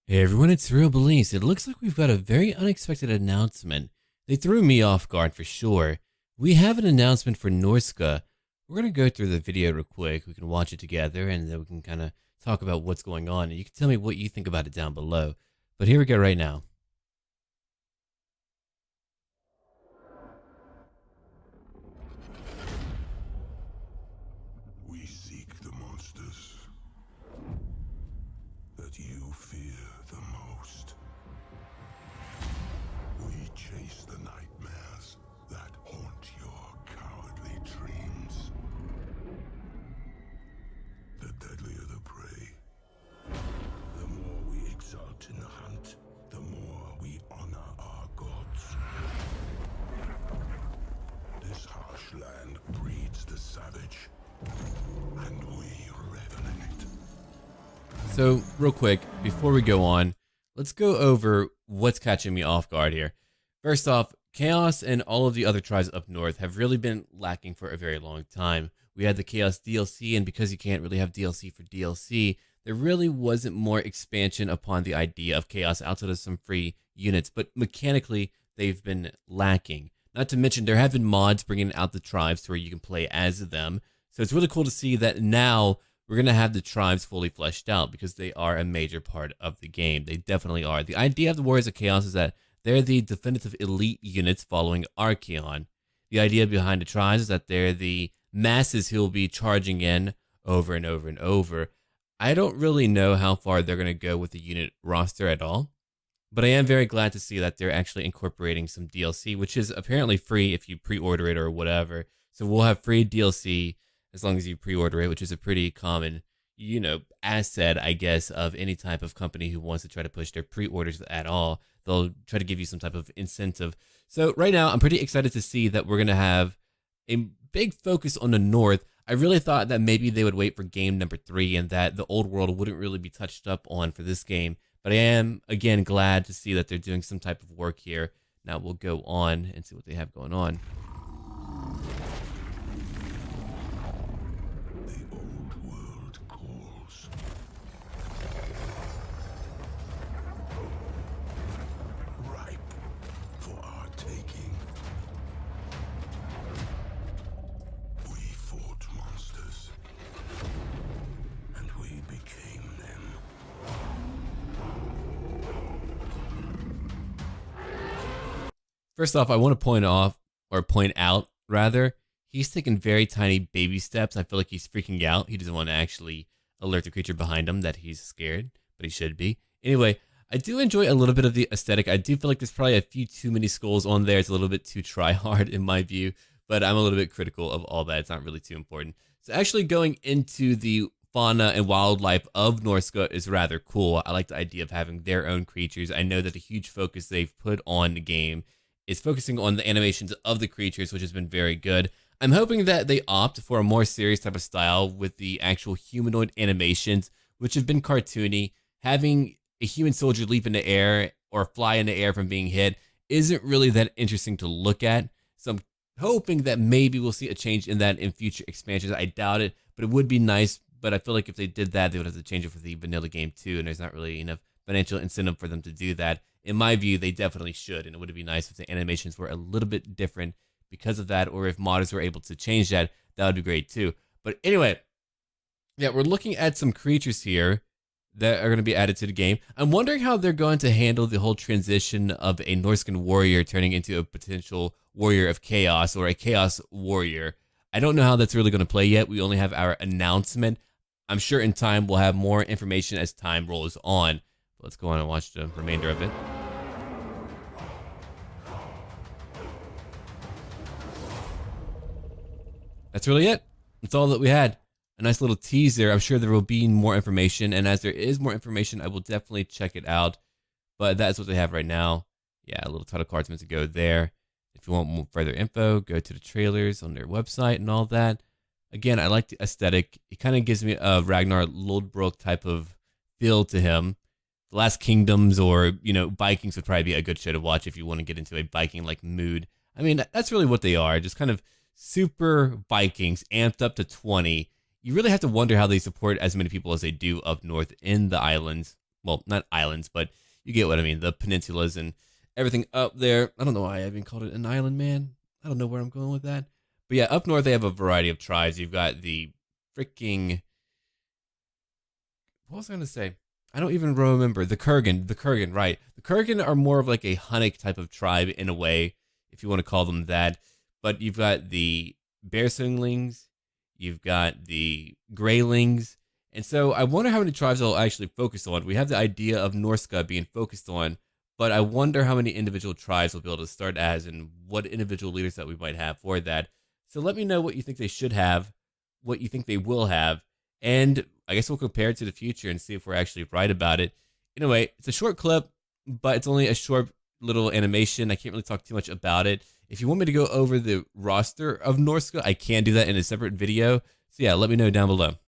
Hey everyone, it's SurrealBeliefs. It looks like we've got a very unexpected announcement. They threw me off guard for sure. We have an announcement for Norsca. We're going to go through the video real quick. We can watch it together and then we can kind of talk about what's going on. And you can tell me what you think about it down below. But here we go right now. We seek the monsters that you fear the most. We chase the nightmares that haunt your cowardly dreams. The deadlier the prey, the more we exult in the hunt, the more we honor our gods. This harsh land breeds the savage, and we revel in it. So, real quick, before we go on, let's go over what's catching me off guard here. First off, Chaos and all of the other tribes up north have really been lacking for a very long time. We had the Chaos DLC, and because you can't really have DLC for DLC, there really wasn't more expansion upon the idea of Chaos outside of some free units, but mechanically, they've been lacking. Not to mention, there have been mods bringing out the tribes to where you can play as them, so it's really cool to see that now we're going to have the tribes fully fleshed out because they are a major part of the game. They definitely are. The idea of the Warriors of Chaos is that they're the definitive elite units following Archaon. The idea behind the tribes is that they're the masses who will be charging in over and over and over. I don't really know how far they're going to go with the unit roster at all, but I am very glad to see that they're actually incorporating some DLC, which is apparently free if you pre-order it or whatever. So we'll have free DLC as long as you pre-order it, which is a pretty common, asset, I guess, of any type of company who wants to try to push their pre-orders at all. They'll try to give you some type of incentive. So right now, I'm pretty excited to see that we're going to have a big focus on the North. I really thought that maybe they would wait for game number 3 and that the old world wouldn't really be touched up on for this game. But I am, again, glad to see that they're doing some type of work here. Now we'll go on and see what they have going on. The old world calls. Ripe for our taking. We fought monsters, and we became them. First off, I want to point out, he's taking very tiny baby steps. I feel like he's freaking out. He doesn't want to actually alert the creature behind him that he's scared, but he should be. Anyway, I do enjoy a little bit of the aesthetic. I do feel like there's probably a few too many skulls on there. It's a little bit too try-hard in my view, but I'm a little bit critical of all that. It's not really too important. So actually going into the fauna and wildlife of Norsca is rather cool. I like the idea of having their own creatures. I know that the huge focus they've put on the game is focusing on the animations of the creatures, which has been very good. I'm hoping that they opt for a more serious type of style with the actual humanoid animations, which have been cartoony. Having a human soldier leap in the air or fly in the air from being hit isn't really that interesting to look at. So I'm hoping that maybe we'll see a change in that in future expansions. I doubt it, but it would be nice. But I feel like if they did that, they would have to change it for the vanilla game too, and there's not really enough financial incentive for them to do that. In my view, they definitely should, and it would be nice if the animations were a little bit different because of that, or if modders were able to change that, that would be great too. But anyway, yeah, we're looking at some creatures here that are going to be added to the game. I'm wondering how they're going to handle the whole transition of a Norscan warrior turning into a potential warrior of chaos or a chaos warrior. I don't know how that's really going to play yet. We only have our announcement. I'm sure in time we'll have more information as time rolls on. Let's go on and watch the remainder of it. That's really it. That's all that we had. A nice little teaser. I'm sure there will be more information, and as there is more information, I will definitely check it out. But that's what they have right now. Yeah, a little title card's meant to go there. If you want more further info, go to the trailers on their website and all that. Again, I like the aesthetic. It kind of gives me a Ragnar Lodbrok type of feel to him. The Last Kingdoms or, Vikings would probably be a good show to watch if you want to get into a Viking-like mood. I mean, that's really what they are. Just kind of super Vikings amped up to 20. You really have to wonder how they support as many people as they do up north in the islands. well, not islands, but you get what I mean, the peninsulas and everything up there. I don't know why I even called it an island, man. I don't know where I'm going with that. But yeah, up north they have a variety of tribes. You've got the freaking, what was I gonna say? I don't even remember. The Kurgan, right. The Kurgan are more of like a Hunnic type of tribe in a way, if you want to call them that. But you've got the Bear Swinglings, you've got the Greylings, and so I wonder how many tribes they'll actually focus on. We have the idea of Norsca being focused on, but I wonder how many individual tribes we'll be able to start as and what individual leaders that we might have for that. So let me know what you think they should have, what you think they will have, and I guess we'll compare it to the future and see if we're actually right about it. Anyway, it's a short clip, but it's only a short little animation. I can't really talk too much about it. If you want me to go over the roster of Norsca, I can do that in a separate video. So yeah, let me know down below.